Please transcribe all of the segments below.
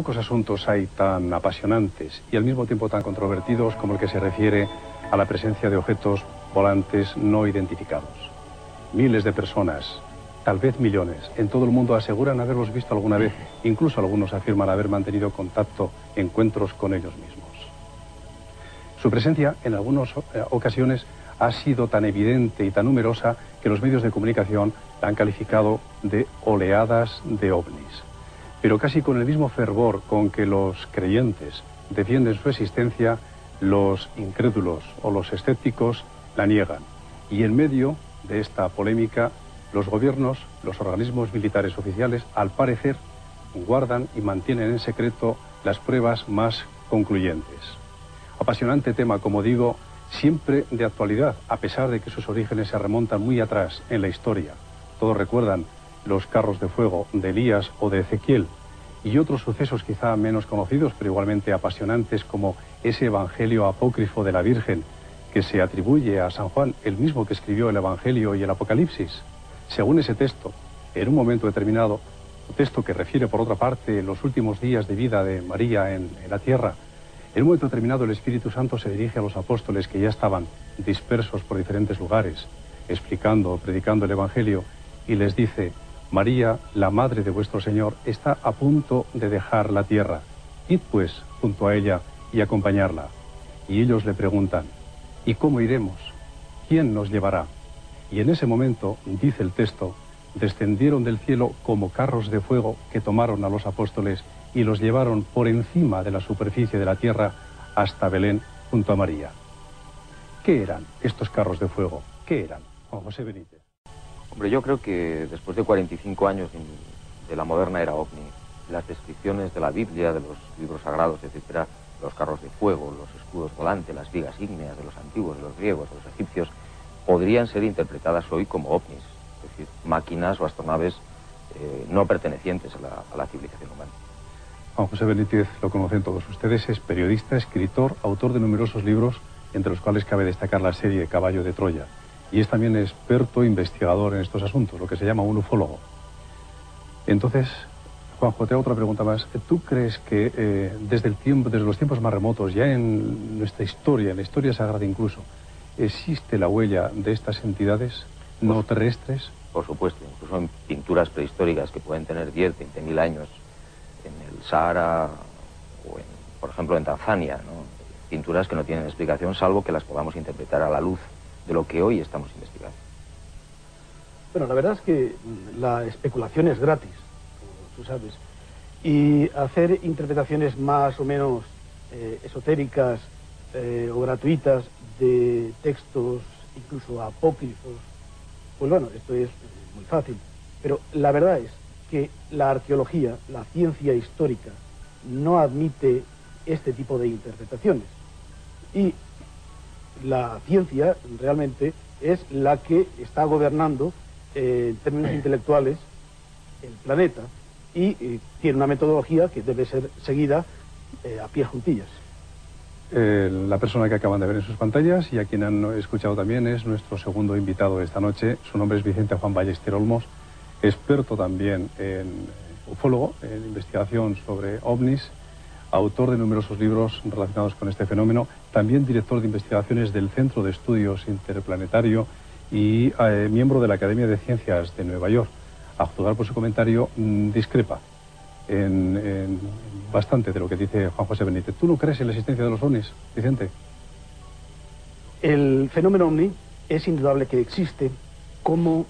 Pocos asuntos hay tan apasionantes y al mismo tiempo tan controvertidos como el que se refiere a la presencia de objetos volantes no identificados. Miles de personas, tal vez millones, en todo el mundo aseguran haberlos visto alguna vez, incluso algunos afirman haber mantenido contacto, encuentros con ellos mismos. Su presencia en algunas ocasiones ha sido tan evidente y tan numerosa que los medios de comunicación la han calificado de oleadas de ovnis. Pero casi con el mismo fervor con que los creyentes defienden su existencia, los incrédulos o los escépticos la niegan. Y en medio de esta polémica, los gobiernos, los organismos militares oficiales, al parecer, guardan y mantienen en secreto las pruebas más concluyentes. Apasionante tema, como digo, siempre de actualidad, a pesar de que sus orígenes se remontan muy atrás en la historia. Todos recuerdan los carros de fuego de Elías o de Ezequiel, y otros sucesos quizá menos conocidos, pero igualmente apasionantes, como ese evangelio apócrifo de la Virgen, que se atribuye a San Juan, el mismo que escribió el Evangelio y el Apocalipsis. Según ese texto, en un momento determinado, un texto que refiere, por otra parte, los últimos días de vida de María en la tierra, en un momento determinado el Espíritu Santo se dirige a los apóstoles que ya estaban dispersos por diferentes lugares, predicando el Evangelio, y les dice: María, la madre de vuestro Señor, está a punto de dejar la tierra. Id pues junto a ella y acompañarla. Y ellos le preguntan: ¿y cómo iremos? ¿Quién nos llevará? Y en ese momento, dice el texto, descendieron del cielo como carros de fuego que tomaron a los apóstoles y los llevaron por encima de la superficie de la tierra hasta Belén junto a María. ¿Qué eran estos carros de fuego? ¿Qué eran, Juan José Benítez? Hombre, yo creo que después de 45 años de la moderna era ovni, las descripciones de la Biblia, de los libros sagrados, etcétera, los carros de fuego, los escudos volantes, las vigas ígneas de los antiguos, de los griegos, de los egipcios, podrían ser interpretadas hoy como ovnis, es decir, máquinas o astronaves no pertenecientes a la civilización humana. Juan José Benítez lo conocen todos ustedes, es periodista, escritor, autor de numerosos libros, entre los cuales cabe destacar la serie Caballo de Troya. Y es también experto investigador en estos asuntos, lo que se llama un ufólogo. Entonces, Juanjo, te hago otra pregunta más. ¿Tú crees que desde los tiempos más remotos, ya en nuestra historia, en la historia sagrada incluso, existe la huella de estas entidades no terrestres? Por supuesto, incluso en pinturas prehistóricas que pueden tener 10, 20.000 años, en el Sahara o, por ejemplo, en Tanzania, ¿no? Pinturas que no tienen explicación, salvo que las podamos interpretar a la luz de lo que hoy estamos investigando. Bueno, la verdad es que la especulación es gratis, como tú sabes, y hacer interpretaciones más o menos esotéricas o gratuitas de textos incluso apócrifos, pues bueno, esto es muy fácil. Pero la verdad es que la arqueología, la ciencia histórica, no admite este tipo de interpretaciones. Y la ciencia realmente es la que está gobernando en términos intelectuales el planeta y tiene una metodología que debe ser seguida a pie juntillas. La persona que acaban de ver en sus pantallas y a quien han escuchado también es nuestro segundo invitado de esta noche. Su nombre es Vicente Juan Ballester Olmos, experto también en ufólogo, en investigación sobre ovnis, autor de numerosos libros relacionados con este fenómeno, también director de investigaciones del Centro de Estudios Interplanetario y miembro de la Academia de Ciencias de Nueva York. A juzgar por su comentario, discrepa en bastante de lo que dice Juan José Benítez. ¿Tú no crees en la existencia de los ovnis, Vicente? El fenómeno ovni es indudable que existe como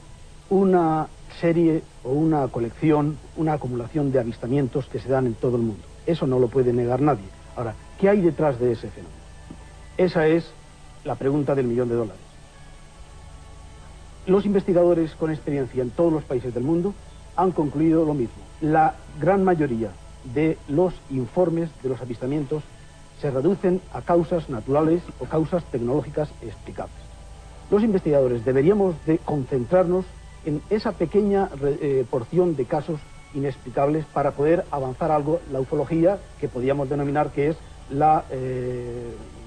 una serie o una colección, una acumulación de avistamientos que se dan en todo el mundo. Eso no lo puede negar nadie. Ahora, ¿qué hay detrás de ese fenómeno? Esa es la pregunta del $1.000.000. Los investigadores con experiencia en todos los países del mundo han concluido lo mismo. La gran mayoría de los informes de los avistamientos se reducen a causas naturales o causas tecnológicas explicables. Los investigadores deberíamos de concentrarnos en esa pequeña porción de casos inexplicables para poder avanzar algo, la ufología, que podríamos denominar que es la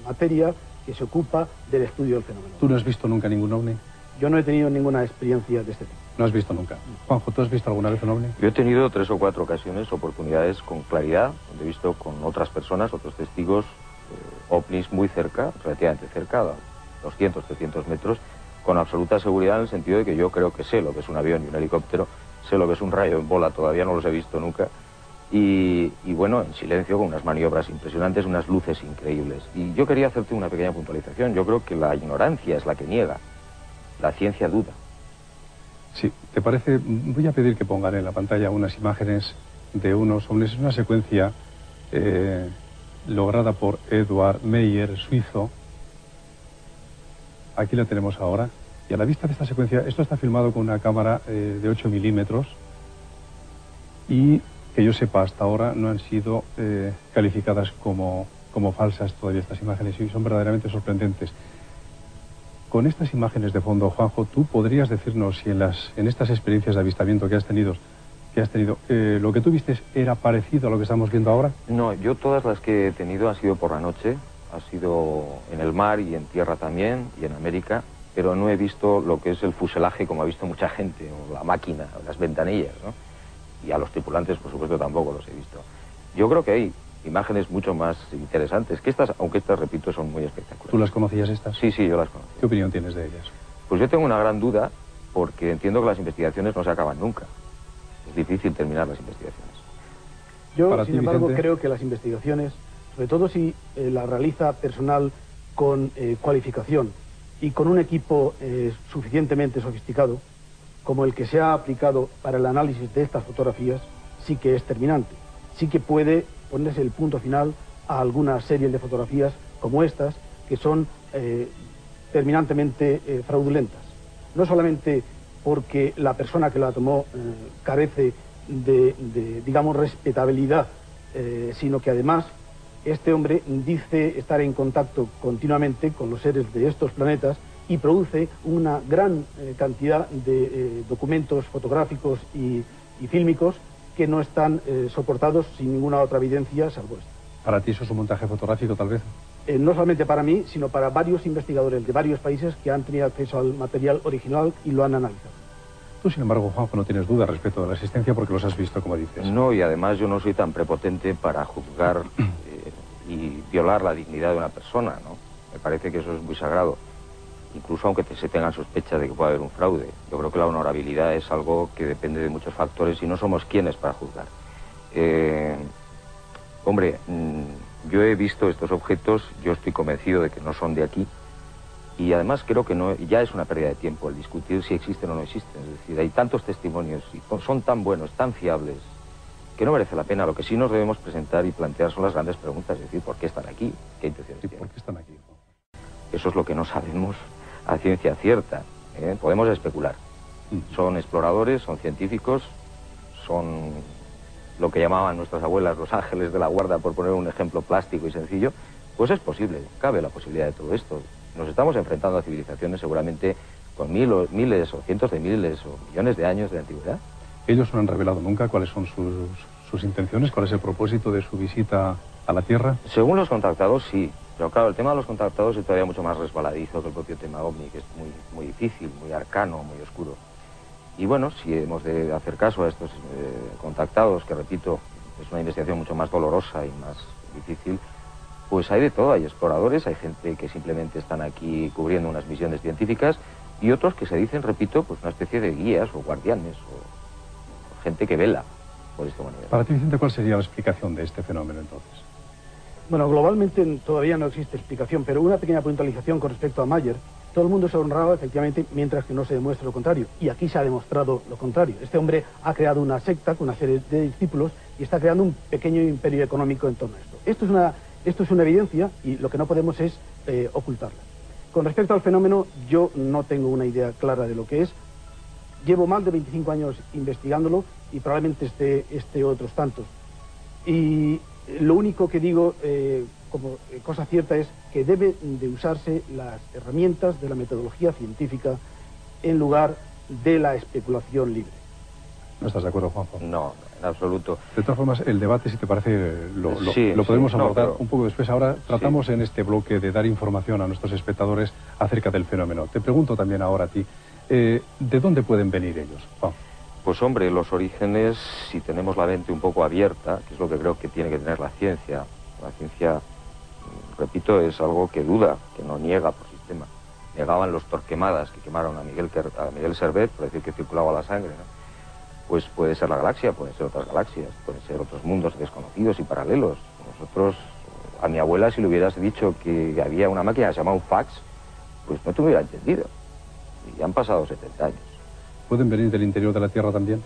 materia que se ocupa del estudio del fenómeno. ¿Tú no has visto nunca ningún ovni? Yo no he tenido ninguna experiencia de este tipo. No has visto nunca. Juanjo, ¿tú has visto alguna vez un ovni? Yo he tenido 3 o 4 ocasiones, oportunidades con claridad, donde he visto con otras personas, otros testigos, ovnis muy cerca, relativamente cerca, a 200, 300 metros, con absoluta seguridad en el sentido de que yo creo que sé lo que es un avión y un helicóptero, sé lo que es un rayo en bola, todavía no los he visto nunca, y bueno, en silencio, con unas maniobras impresionantes, unas luces increíbles. Y yo quería hacerte una pequeña puntualización. Yo creo que la ignorancia es la que niega, la ciencia duda. Sí, ¿te parece? Voy a pedir que pongan en la pantalla unas imágenes de unos ovnis. Es una secuencia lograda por Edward Meyer, suizo. Aquí la tenemos ahora. Y a la vista de esta secuencia, esto está filmado con una cámara de 8 milímetros y que yo sepa hasta ahora no han sido calificadas como falsas todavía estas imágenes y son verdaderamente sorprendentes. Con estas imágenes de fondo, Juanjo, ¿tú podrías decirnos si en estas experiencias de avistamiento que has tenido, lo que tú viste era parecido a lo que estamos viendo ahora? No, yo todas las que he tenido han sido por la noche, ha sido en el mar y en tierra también, y en América, pero no he visto lo que es el fuselaje como ha visto mucha gente, o la máquina, o las ventanillas, ¿no? Y a los tripulantes, por supuesto, tampoco los he visto. Yo creo que hay imágenes mucho más interesantes que estas, aunque estas, repito, son muy espectaculares. ¿Tú las conocías estas? Sí, yo las conozco. ¿Qué opinión tienes de ellas? Pues yo tengo una gran duda, porque entiendo que las investigaciones no se acaban nunca. Es difícil terminar las investigaciones. Yo, sin embargo, creo que las investigaciones, sobre todo si las realiza personal con cualificación y con un equipo suficientemente sofisticado, como el que se ha aplicado para el análisis de estas fotografías, sí que es terminante. Sí que puede ponerse el punto final a alguna serie de fotografías como estas, que son terminantemente fraudulentas. No solamente porque la persona que la tomó carece de, digamos, respetabilidad, sino que además este hombre dice estar en contacto continuamente con los seres de estos planetas y produce una gran cantidad de documentos fotográficos y fílmicos que no están soportados sin ninguna otra evidencia salvo esta. ¿Para ti eso es un montaje fotográfico, tal vez? No solamente para mí, sino para varios investigadores de varios países que han tenido acceso al material original y lo han analizado. Tú, sin embargo, Juanjo, no tienes duda respecto de la existencia porque los has visto, como dices. No, y además yo no soy tan prepotente para juzgar y violar la dignidad de una persona, ¿no? Me parece que eso es muy sagrado. Incluso aunque se tengan sospechas de que pueda haber un fraude. Yo creo que la honorabilidad es algo que depende de muchos factores y no somos quienes para juzgar. Hombre, yo he visto estos objetos, yo estoy convencido de que no son de aquí y además creo que no, ya es una pérdida de tiempo el discutir si existen o no existen. Es decir, hay tantos testimonios y son tan buenos, tan fiables, que no merece la pena. Lo que sí nos debemos presentar y plantear son las grandes preguntas, es decir, ¿por qué están aquí? ¿Qué intenciones tienen? ¿Por qué están aquí? Eso es lo que no sabemos a ciencia cierta. Podemos especular. Son exploradores, son científicos, son lo que llamaban nuestras abuelas los ángeles de la guarda, por poner un ejemplo plástico y sencillo. Pues es posible, cabe la posibilidad de todo esto. Nos estamos enfrentando a civilizaciones seguramente con miles o cientos de miles o millones de años de antigüedad. ¿Ellos no han revelado nunca cuáles son sus intenciones? ¿Cuál es el propósito de su visita a la Tierra? Según los contactados, sí. Pero claro, el tema de los contactados es todavía mucho más resbaladizo que el propio tema OVNI, que es muy difícil, muy arcano, muy oscuro. Y bueno, si hemos de hacer caso a estos contactados, que repito, es una investigación mucho más dolorosa y más difícil, pues hay de todo. Hay exploradores, hay gente que simplemente están aquí cubriendo unas misiones científicas y otros que se dicen, repito, pues una especie de guías o guardianes o gente que vela por esta humanidad. Para ti, Vicente, ¿cuál sería la explicación de este fenómeno entonces? Bueno, globalmente todavía no existe explicación, pero una pequeña puntualización con respecto a Meyer. Todo el mundo se honraba, efectivamente, mientras que no se demuestre lo contrario. Y aquí se ha demostrado lo contrario. Este hombre ha creado una secta con una serie de discípulos y está creando un pequeño imperio económico en torno a esto. Esto es una evidencia y lo que no podemos es ocultarla. Con respecto al fenómeno, yo no tengo una idea clara de lo que es. Llevo más de 25 años investigándolo y probablemente esté otros tantos. Y lo único que digo como cosa cierta es que debe de usarse las herramientas de la metodología científica en lugar de la especulación libre. ¿No estás de acuerdo, Juanjo? No, en absoluto. De todas formas, el debate, si te parece, lo podemos abordar un poco después. Ahora tratamos en este bloque de dar información a nuestros espectadores acerca del fenómeno. Te pregunto también ahora a ti, ¿De dónde pueden venir ellos, Juan? Pues hombre, los orígenes, si tenemos la mente un poco abierta, que es lo que creo que tiene que tener la ciencia, repito, es algo que duda, que no niega por sistema. Negaban los Torquemadas, que quemaron a Miguel Servet, por decir que circulaba la sangre, ¿no? Pues puede ser la galaxia, pueden ser otras galaxias, pueden ser otros mundos desconocidos y paralelos. Nosotros, a mi abuela, si le hubieras dicho que había una máquina que se llama un fax, pues no te hubiera entendido. Y han pasado 70 años. ¿Pueden venir del interior de la Tierra también?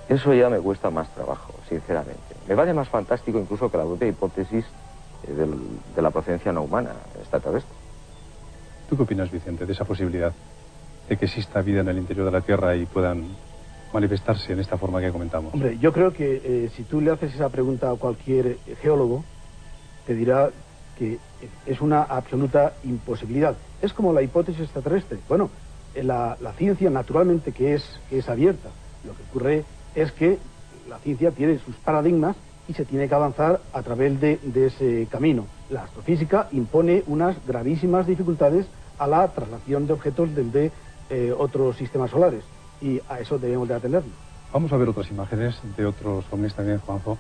Eso ya me cuesta más trabajo, sinceramente. Me parece más fantástico incluso que la propia hipótesis de la procedencia no humana, extraterrestre. ¿Tú qué opinas, Vicente, de esa posibilidad de que exista vida en el interior de la Tierra y puedan manifestarse en esta forma que comentamos? Hombre, yo creo que si tú le haces esa pregunta a cualquier geólogo, te dirá que es una absoluta imposibilidad. Es como la hipótesis extraterrestre. Bueno, la ciencia naturalmente que es abierta. Lo que ocurre es que la ciencia tiene sus paradigmas y se tiene que avanzar a través de ese camino. La astrofísica impone unas gravísimas dificultades a la traslación de objetos desde otros sistemas solares, y a eso debemos de atendernos. Vamos a ver otras imágenes de otros ovnis también, Juanjo.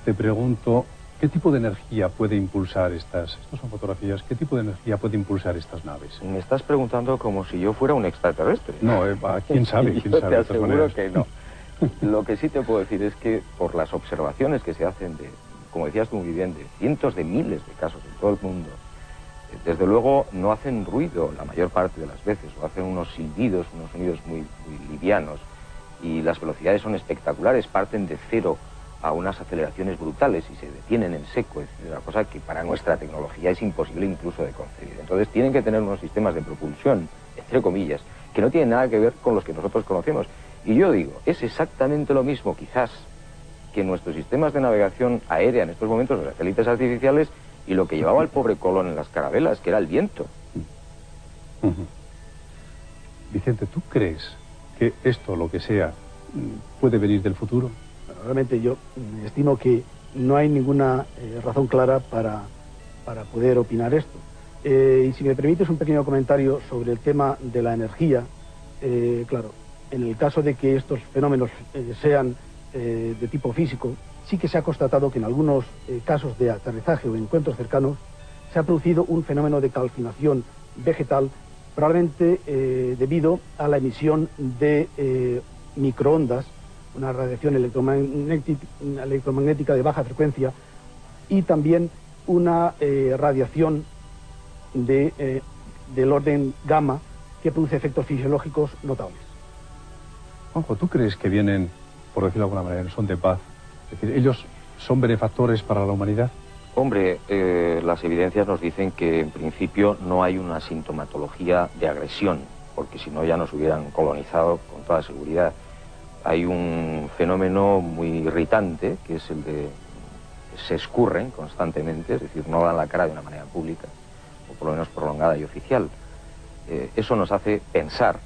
Te pregunto, ¿qué tipo de energía puede impulsar estas son fotografías, qué tipo de energía puede impulsar estas naves? Me estás preguntando como si yo fuera un extraterrestre. No, ¿quién sabe? ¿Quién sabe? Te aseguro que no. Lo que sí te puedo decir es que por las observaciones que se hacen de, como decías tú muy bien, de cientos de miles de casos en todo el mundo, desde luego no hacen ruido la mayor parte de las veces, o hacen unos silbidos, unos sonidos muy livianos, y las velocidades son espectaculares, parten de cero a unas aceleraciones brutales y se detienen en seco, es decir, una cosa que para nuestra tecnología es imposible incluso de concebir. Entonces tienen que tener unos sistemas de propulsión, entre comillas, que no tienen nada que ver con los que nosotros conocemos. Y yo digo, es exactamente lo mismo, quizás, que nuestros sistemas de navegación aérea en estos momentos, los satélites artificiales, y lo que llevaba al pobre Colón en las carabelas, que era el viento. Vicente, ¿tú crees que esto, lo que sea, puede venir del futuro? Bueno, realmente yo estimo que no hay ninguna razón clara para poder opinar esto. Y si me permites un pequeño comentario sobre el tema de la energía, claro, en el caso de que estos fenómenos sean de tipo físico, sí que se ha constatado que en algunos casos de aterrizaje o encuentros cercanos se ha producido un fenómeno de calcinación vegetal, probablemente debido a la emisión de microondas, una radiación electromagnética de baja frecuencia, y también una radiación del orden gamma que produce efectos fisiológicos notables. Juanjo, ¿tú crees que vienen, por decirlo de alguna manera, en son de paz? Es decir, ¿ellos son benefactores para la humanidad? Hombre, las evidencias nos dicen que en principio no hay una sintomatología de agresión, porque si no ya nos hubieran colonizado con toda seguridad. Hay un fenómeno muy irritante, que es el de se escurren constantemente, es decir, no dan la cara de una manera pública, o por lo menos prolongada y oficial. Eso nos hace pensar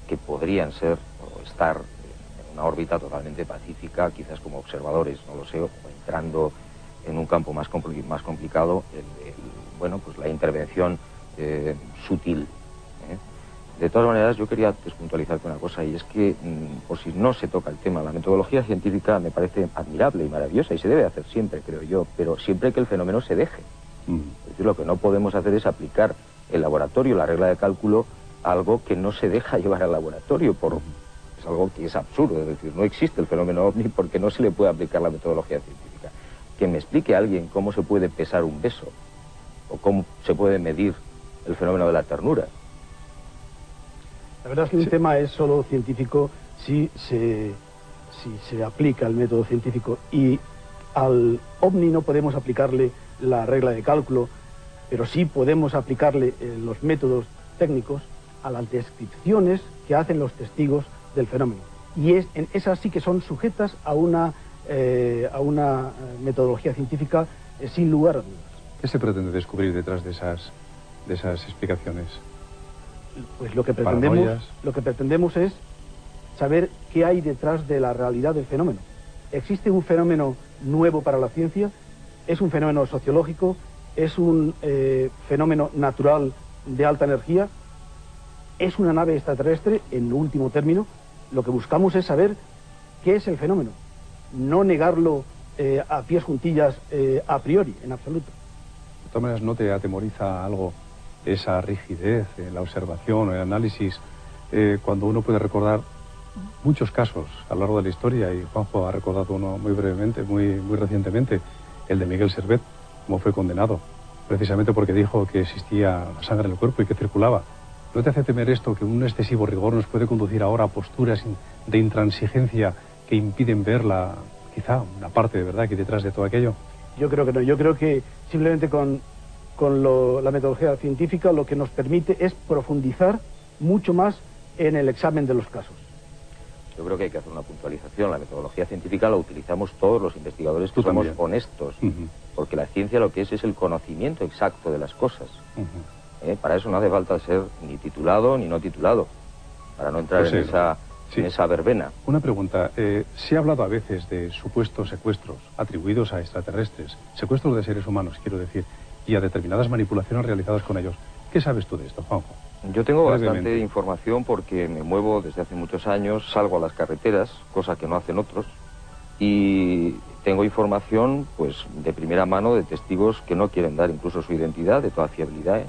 que podrían ser o estar en una órbita totalmente pacífica, quizás como observadores, no lo sé, o entrando en un campo más complicado, bueno, pues la intervención sutil. De todas maneras, yo quería despuntualizarte una cosa, y es que, por si no se toca el tema, la metodología científica me parece admirable y maravillosa, y se debe hacer siempre, creo yo, pero siempre que el fenómeno se deje. Es decir, lo que no podemos hacer es aplicar el laboratorio, la regla de cálculo, a algo que no se deja llevar al laboratorio, es algo que es absurdo, es decir, no existe el fenómeno ovni porque no se le puede aplicar la metodología científica. Que me explique a alguien cómo se puede pesar un beso, o cómo se puede medir el fenómeno de la ternura. La verdad es que un tema es solo científico si se aplica el método científico, y al ovni no podemos aplicarle la regla de cálculo, pero sí podemos aplicarle los métodos técnicos a las descripciones que hacen los testigos del fenómeno. Y esas sí que son sujetas a una metodología científica sin lugar a dudas. ¿Qué se pretende descubrir detrás de esas explicaciones? Pues lo que pretendemos es saber qué hay detrás de la realidad del fenómeno. ¿Existe un fenómeno nuevo para la ciencia? ¿Es un fenómeno sociológico? ¿Es un fenómeno natural de alta energía? es una nave extraterrestre, en último término, lo que buscamos es saber qué es el fenómeno, no negarlo a pies juntillas a priori, en absoluto. De todas maneras, ¿no te atemoriza algo esa rigidez en la observación, el análisis, cuando uno puede recordar muchos casos a lo largo de la historia, y Juanjo ha recordado uno muy brevemente, muy recientemente, el de Miguel Servet, como fue condenado, precisamente porque dijo que existía sangre en el cuerpo y que circulaba? ¿No te hace temer esto, que un excesivo rigor nos puede conducir ahora a posturas de intransigencia que impiden ver quizá una parte de verdad que hay detrás de todo aquello? Yo creo que no, yo creo que simplemente con la metodología científica lo que nos permite es profundizar mucho más en el examen de los casos. Yo creo que hay que hacer una puntualización. La metodología científica la utilizamos todos los investigadores que somos honestos, porque la ciencia lo que es el conocimiento exacto de las cosas. Para eso no hace falta ser ni titulado ni no titulado, para no entrar en esa verbena. Una pregunta, se ha hablado a veces de supuestos secuestros atribuidos a extraterrestres, secuestros de seres humanos, quiero decir, y a determinadas manipulaciones realizadas con ellos. ¿Qué sabes tú de esto, Juanjo? Yo tengo bastante información porque me muevo desde hace muchos años, salgo a las carreteras, cosa que no hacen otros, y tengo información pues de primera mano de testigos que no quieren dar incluso su identidad, de toda fiabilidad,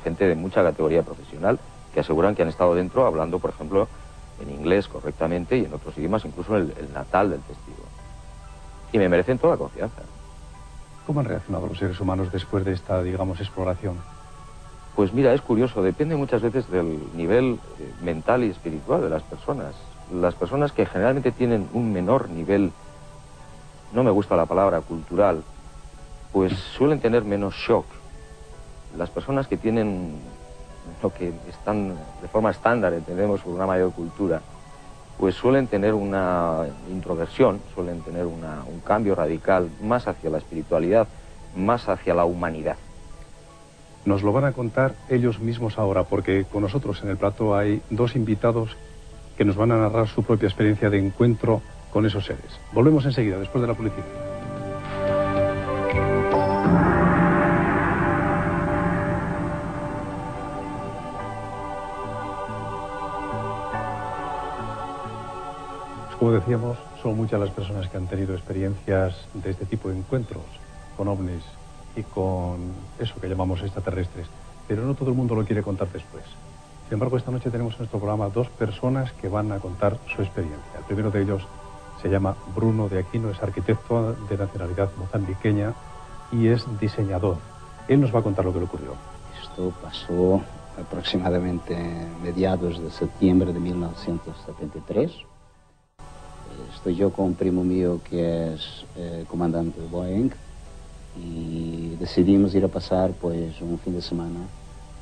gente de mucha categoría profesional, que aseguran que han estado dentro hablando, por ejemplo, en inglés correctamente y en otros idiomas, incluso el natal del testigo. Y me merecen toda confianza. ¿Cómo han reaccionado los seres humanos después de esta, digamos, exploración? Pues mira, es curioso, depende muchas veces del nivel mental y espiritual de las personas. Las personas que generalmente tienen un menor nivel, no me gusta la palabra cultural, pues suelen tener menos shock. Las personas que tienen lo que están de forma estándar, entendemos, por una mayor cultura, pues suelen tener una introversión, suelen tener un cambio radical más hacia la espiritualidad, más hacia la humanidad. Nos lo van a contar ellos mismos ahora, porque con nosotros en el plató hay dos invitados que nos van a narrar su propia experiencia de encuentro con esos seres. Volvemos enseguida, después de la publicidad. Pues como decíamos, son muchas las personas que han tenido experiencias de este tipo de encuentros con ovnis y con eso que llamamos extraterrestres, pero no todo el mundo lo quiere contar después. Sin embargo, esta noche tenemos en nuestro programa dos personas que van a contar su experiencia. El primero de ellos se llama Bruno de Aquino, es arquitecto de nacionalidad mozambiqueña y es diseñador. Él nos va a contar lo que le ocurrió. Esto pasó aproximadamente mediados de septiembre de 1973. Estoy yo con un primo mío que es comandante de Boeing, y decidimos ir a pasar pues un fin de semana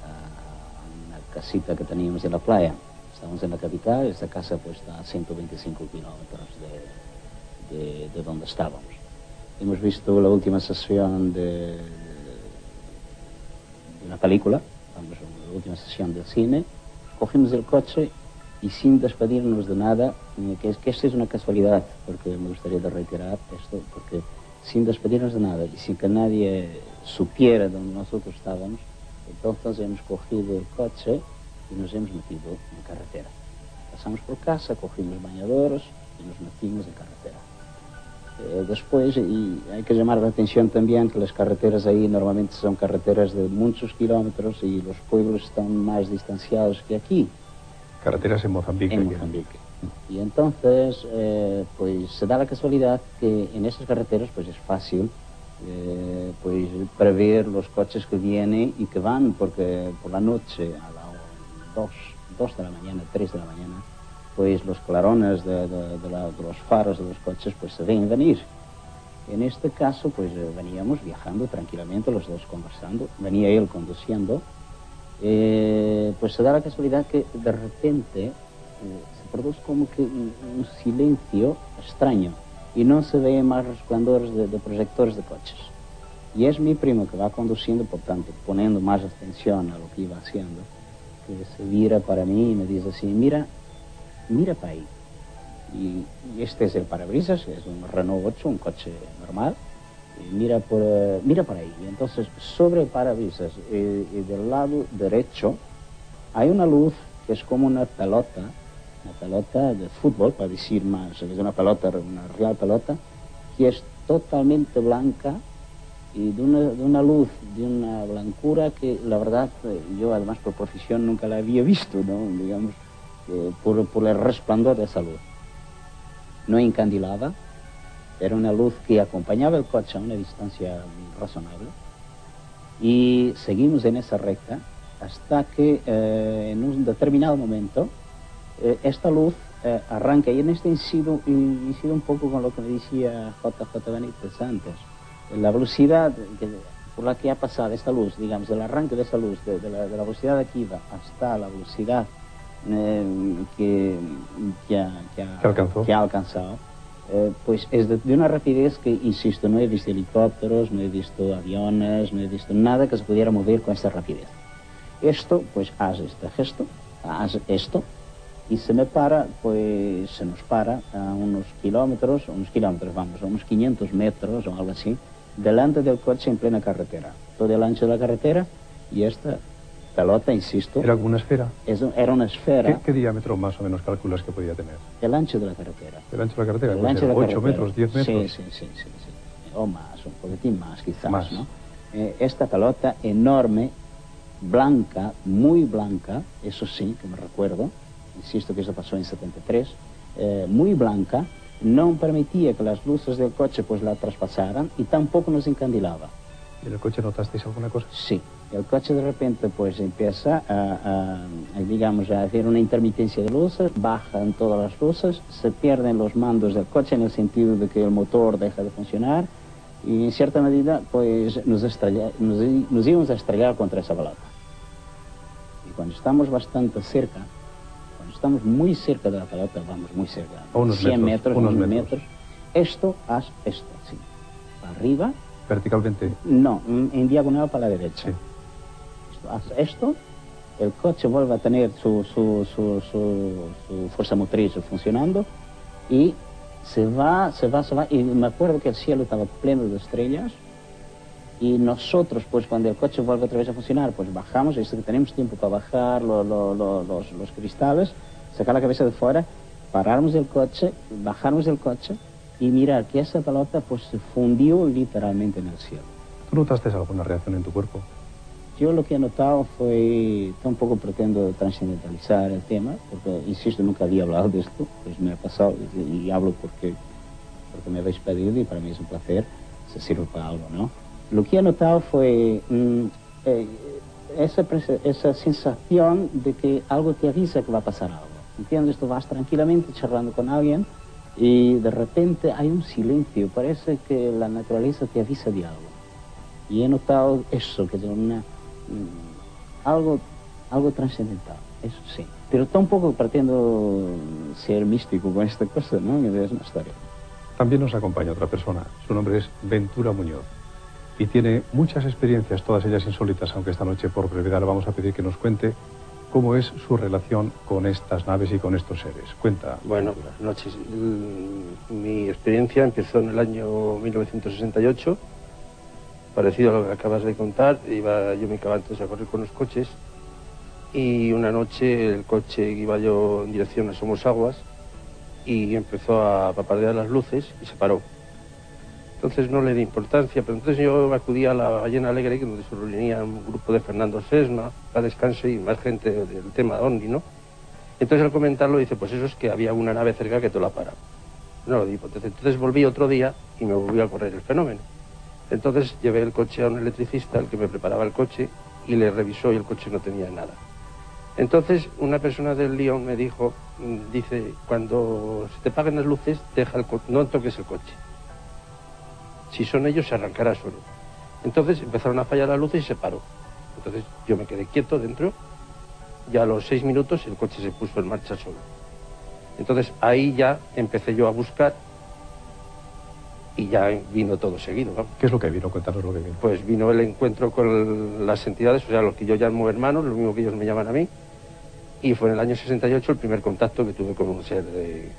a una casita que teníamos en la playa. Estamos en la capital, esta casa pues está a 125 kilómetros de donde estábamos. Hemos visto la última sesión de una película, vamos, la última sesión del cine, cogimos el coche y sin despedirnos de nada, que esto es una casualidad, porque me gustaría reiterar esto, porque sin despedirnos de nada y sin que nadie supiera donde nosotros estábamos, entonces hemos cogido el coche y nos hemos metido en carretera. Pasamos por casa, cogimos bañadores y nos metimos en carretera. Después, y hay que llamar la atención también que las carreteras ahí normalmente son carreteras de muchos kilómetros y los pueblos están más distanciados que aquí. Carreteras en Mozambique. En Mozambique. Y entonces, pues se da la casualidad que en esas carreteras pues es fácil pues prever los coches que vienen y que van, porque por la noche a las 2 de la mañana, 3 de la mañana, pues los clarones de los faros de los coches pues se ven venir. En este caso pues veníamos viajando tranquilamente, los dos conversando, venía él conduciendo, pues se da la casualidad que de repente se produce como que un silencio extraño y no se ve más resplandores de proyectores de coches. Y es mi primo que va conduciendo, por tanto, poniendo más atención a lo que iba haciendo, que se vira para mí y me dice así, mira para ahí. Y este es el parabrisas, es un Renault 8, un coche normal, y mira para ahí. Y entonces, sobre el parabrisas y del lado derecho, hay una luz que es como una pelota de fútbol, para decir más, es una pelota, una real pelota, que es totalmente blanca y de una luz, de una blancura que la verdad yo además por profesión nunca la había visto, ¿no? Digamos, por el resplandor de esa luz. No encandilaba, era una luz que acompañaba el coche a una distancia razonable y seguimos en esa recta hasta que en un determinado momento esta luz arranca, y en este incido un poco con lo que me decía JJ Benítez antes. La velocidad por la que ha pasado esta luz, digamos, del arranque de esa luz, de la velocidad de aquí hasta la velocidad que ha alcanzado, pues es de una rapidez que, insisto, no he visto helicópteros, no he visto aviones, no he visto nada que se pudiera mover con esta rapidez. Esto, pues hace este gesto, hace esto, y se nos para a unos kilómetros, vamos, a unos 500 metros o algo así, delante del coche en plena carretera. Todo el ancho de la carretera, y esta pelota, insisto... ¿Era como una esfera? Era una esfera. ¿Qué diámetro más o menos calculas que podía tener? El ancho de la carretera. ¿El ancho de la carretera? El ancho de la 8 carretera. metros, 10 metros. Sí. O más, un poquitín más quizás, más. ¿no? Esta pelota enorme, blanca, muy blanca, eso sí, que me recuerdo, insisto que eso pasó en 73, muy blanca, no permitía que las luces del coche pues la traspasaran y tampoco nos encandilaba. ¿Y en el coche notasteis alguna cosa? Sí, el coche de repente pues empieza a hacer una intermitencia de luces, bajan todas las luces, se pierden los mandos del coche en el sentido de que el motor deja de funcionar y en cierta medida pues nos íbamos a estrellar contra esa pelota. Y cuando estamos bastante cerca, cuando estamos muy cerca de la pelota, vamos muy cerca, unos 100 metros, unos metros, esto, haz esto, sí, para arriba. ¿Verticalmente? No, en diagonal para la derecha. Sí. Haz esto, el coche vuelve a tener su fuerza motriz funcionando y se va, y me acuerdo que el cielo estaba pleno de estrellas y nosotros, pues cuando el coche vuelve otra vez a funcionar, pues bajamos, y que tenemos tiempo para bajar los cristales, sacar la cabeza de fuera, pararnos del coche, bajarnos del coche y mirar que esa pelota pues se fundió literalmente en el cielo. ¿Tú notaste alguna reacción en tu cuerpo? Yo lo que he notado fue, tampoco pretendo trascendentalizar el tema, porque, insisto, nunca había hablado de esto, pues me ha pasado y hablo porque me habéis pedido y para mí es un placer, se sirve para algo, ¿no? Lo que he notado fue esa sensación de que algo te avisa que va a pasar algo. ¿Entiendes? Tú vas tranquilamente charlando con alguien y de repente hay un silencio, parece que la naturaleza te avisa de algo. Y he notado eso, que es algo trascendental, eso sí. Pero tampoco pretendo ser místico con esta cosa, ¿no? Es una historia. También nos acompaña otra persona, su nombre es Ventura Muñoz. Y tiene muchas experiencias, todas ellas insólitas, aunque esta noche por brevedad le vamos a pedir que nos cuente cómo es su relación con estas naves y con estos seres. Cuenta. Bueno, buenas noches. Mi experiencia empezó en el año 1968, parecido a lo que acabas de contar. Yo me iba antes a correr con los coches y una noche el coche iba yo en dirección a Somosaguas y empezó a papadear las luces y se paró. Entonces no le di importancia, pero entonces yo acudí a la Ballena Alegre, donde se reunía un grupo de Fernando Sesma, a Descanso y más gente del tema de OVNI, ¿no? Entonces al comentarlo dice, pues eso es que había una nave cerca que te la para. No lo di, entonces volví otro día y me volví a correr el fenómeno. Entonces llevé el coche a un electricista, el que me preparaba el coche, y le revisó y el coche no tenía nada. Entonces una persona del Lyon me dice, cuando se te paguen las luces, no toques el coche. Si son ellos, se arrancará solo. Entonces empezaron a fallar las luces y se paró. Entonces yo me quedé quieto dentro y a los 6 minutos el coche se puso en marcha solo. Entonces ahí ya empecé yo a buscar y ya vino todo seguido, ¿no? ¿Qué es lo que vino? Cuéntanos lo que vino. Pues vino el encuentro con las entidades, o sea, lo que yo llamo hermanos, lo mismo que ellos me llaman a mí, y fue en el año 68 el primer contacto que tuve con un ser de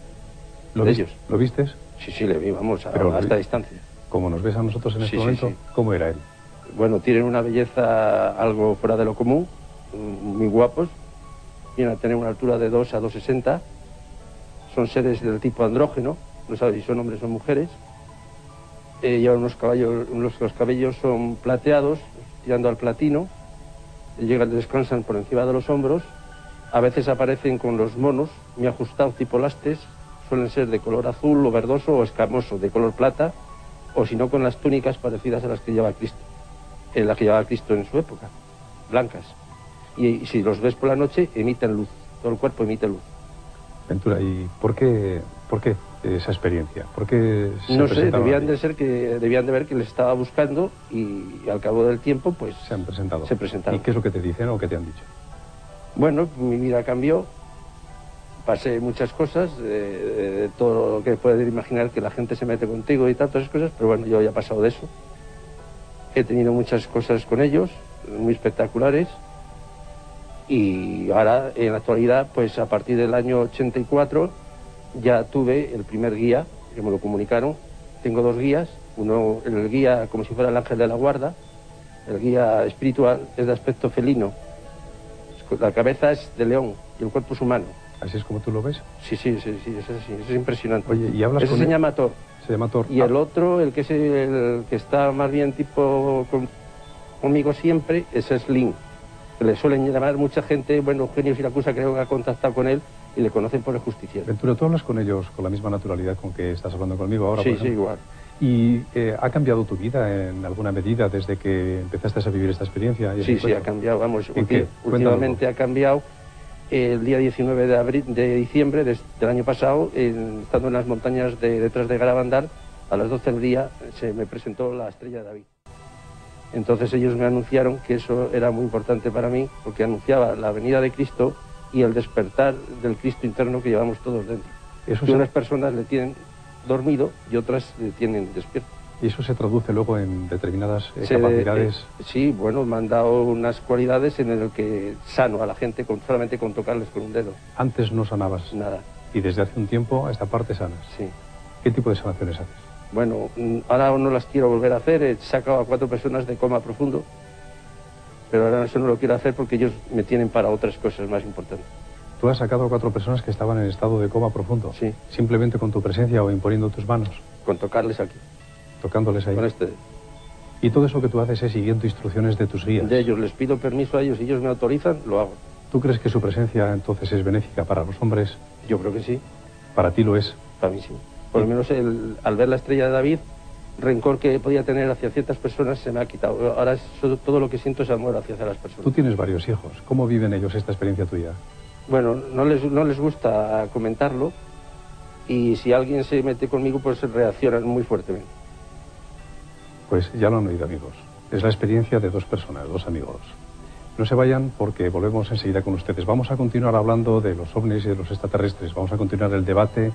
ellos. ¿Lo vistes? Sí, le vi, vamos, a esta distancia. Como nos ves a nosotros en este momento, sí. ¿Cómo era él? Bueno, tienen una belleza algo fuera de lo común, muy guapos, vienen a tener una altura de 2 a 2,60. Son seres del tipo andrógeno, no sabes si son hombres o mujeres. Llevan unos caballos, los cabellos son plateados, tirando al platino. Descansan por encima de los hombros. A veces aparecen con los monos, muy ajustados, tipo lastes. Suelen ser de color azul o verdoso o escamoso, de color plata, o si no con las túnicas parecidas a las que lleva Cristo, las que llevaba Cristo en su época, blancas. Y si los ves por la noche, emiten luz, todo el cuerpo emite luz. Ventura, ¿y por qué esa experiencia? ¿Por qué se No sé, presentaron debían de ver que les estaba buscando y al cabo del tiempo, pues se han presentado? Se presentaron. ¿Y qué es lo que te dicen o qué te han dicho? Bueno, mi vida cambió, pasé muchas cosas, de todo lo que puedes imaginar que la gente se mete contigo y tantas cosas, pero bueno, yo ya he pasado de eso. He tenido muchas cosas con ellos, muy espectaculares, y ahora, en la actualidad, pues a partir del año 84, ya tuve el primer guía, que me lo comunicaron. Tengo 2 guías, uno, el guía como si fuera el ángel de la guarda, el guía espiritual es de aspecto felino, la cabeza es de león y el cuerpo es humano. ¿Así es como tú lo ves? Sí, es así, es impresionante. Oye, ¿y hablas Ese con se él? llama Thor. Se llama Thor. Y el otro, el que está más bien tipo conmigo siempre, ese es Lin. Que le suelen llamar mucha gente, bueno, Eugenio Siracusa creo que ha contactado con él y le conocen por el justiciero. Ventura, ¿tú hablas con ellos con la misma naturalidad con que estás hablando conmigo ahora? Sí, igual. ¿Y ha cambiado tu vida en alguna medida desde que empezaste a vivir esta experiencia? Sí, ha cambiado, vamos. ¿En qué? Últimamente ha cambiado. El día 19 de diciembre del año pasado, estando en las montañas detrás de Garabandal, a las 12 del día se me presentó la estrella de David. Entonces ellos me anunciaron que eso era muy importante para mí, porque anunciaba la venida de Cristo y el despertar del Cristo interno que llevamos todos dentro. Que unas personas le tienen dormido y otras le tienen despierto. ¿Y eso se traduce luego en determinadas capacidades? Sí, bueno, me han dado unas cualidades en el que sano a la gente solamente con tocarles con un dedo. Antes no sanabas. Nada. Y desde hace un tiempo a esta parte sanas. Sí. ¿Qué tipo de sanaciones haces? Bueno, ahora no las quiero volver a hacer. He sacado a 4 personas de coma profundo, pero ahora eso no lo quiero hacer porque ellos me tienen para otras cosas más importantes. ¿Tú has sacado a 4 personas que estaban en estado de coma profundo? Sí. ¿Simplemente con tu presencia o imponiendo tus manos? Con tocarles aquí. Tocándoles ahí. Con este. Y todo eso que tú haces es siguiendo instrucciones de tus guías. De ellos, les pido permiso a ellos, si ellos me autorizan, lo hago. ¿Tú crees que su presencia entonces es benéfica para los hombres? Yo creo que sí. Para ti lo es. Para mí sí. Por lo menos al ver la estrella de David, rencor que podía tener hacia ciertas personas se me ha quitado. Ahora todo lo que siento es amor hacia las personas. Tú tienes varios hijos. ¿Cómo viven ellos esta experiencia tuya? Bueno, no les gusta comentarlo y si alguien se mete conmigo pues reaccionan muy fuertemente. Pues ya lo han oído, amigos. Es la experiencia de 2 personas, 2 amigos. No se vayan porque volvemos enseguida con ustedes. Vamos a continuar hablando de los ovnis y de los extraterrestres. Vamos a continuar el debate